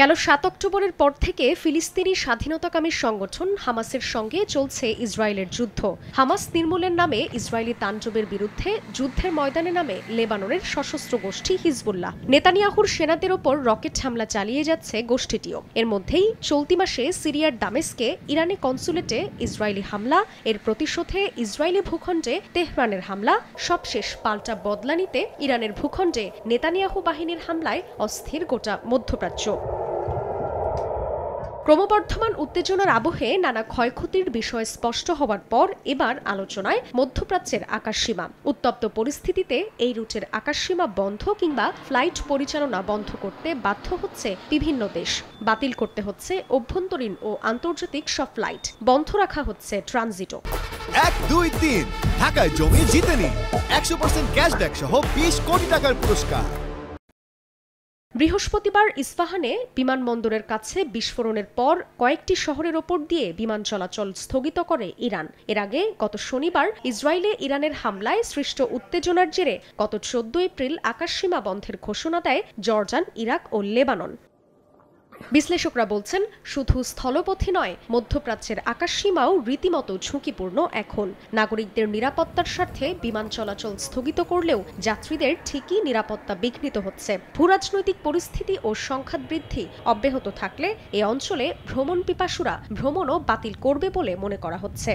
গেল ৭ অক্টোবরের পর থেকে ফিলিস্তিনি স্বাধীনতাকামী সংগঠন হামাসের সঙ্গে চলছে ইসরায়েলের যুদ্ধ। হামাস নির্মূলের নামে ইসরায়েলি তাণ্ডবের বিরুদ্ধে যুদ্ধের ময়দানে নামে লেবাননের সশস্ত্র গোষ্ঠী হিজবুল্লাহ। নেতানিয়াহুর সেনাদের ওপর রকেট হামলা চালিয়ে যাচ্ছে গোষ্ঠীটিও। এর মধ্যেই চলতি মাসে সিরিয়ার দামেস্কে ইরানি কনসুলেটে ইসরায়েলি হামলা, এর প্রতিশোধে ইসরায়েলি ভূখণ্ডে তেহরানের হামলা, সবশেষ পাল্টা বদলা নিতে ইরানের ভূখণ্ডে নেতানিয়াহু বাহিনীর হামলায় অস্থির গোটা মধ্যপ্রাচ্য। ক্রমবর্ধমান উত্তেজনার আবহে নানা ক্ষয়ক্ষতির বিষয় স্পষ্ট হওয়ার পর এবার আলোচনায় মধ্যপ্রাচ্যের আকাশসীমা। উত্তপ্ত পরিস্থিতিতে এই রুটের আকাশসীমা বন্ধ কিংবা ফ্লাইট পরিচালনা বন্ধ করতে বাধ্য হচ্ছে বিভিন্ন দেশ। বাতিল করতে হচ্ছে অভ্যন্তরীণ ও আন্তর্জাতিক সব ফ্লাইট, বন্ধ রাখা হচ্ছে ট্রানজিটও। 1, 2, 3 ঢাকায় জমি জিতে নিন 100% ক্যাশব্যাক সহ 20 কোটি টাকার পুরস্কার। বৃহস্পতিবার ইস্পাহানে বিমানবন্দরের কাছে বিস্ফোরণের পর কয়েকটি শহরের ওপর দিয়ে বিমান চলাচল স্থগিত করে ইরান। এর আগে গত শনিবার ইসরায়েলে ইরানের হামলায় সৃষ্ট উত্তেজনার জেরে গত 14 এপ্রিল আকাশসীমা বন্ধের ঘোষণা দেয় জর্ডান, ইরাক ও লেবানন। বিশ্লেষকরা বলছেন, শুধু স্থলপথে নয়, মধ্যপ্রাচ্যের আকাশসীমাও রীতিমতো ঝুঁকিপূর্ণ এখন। নাগরিকদের নিরাপত্তার স্বার্থে বিমান চলাচল স্থগিত করলেও যাত্রীদের ঠিকই নিরাপত্তা বিঘ্নিত হচ্ছে। ভূরাজনৈতিক পরিস্থিতি ও সংঘাত বৃদ্ধি অব্যাহত থাকলে এ অঞ্চলে ভ্রমণ পিপাসুরা ভ্রমণও বাতিল করবে বলে মনে করা হচ্ছে।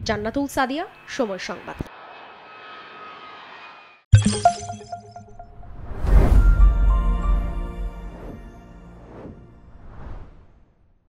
জান্নাতুল সাদিয়া, সময় সংবাদ।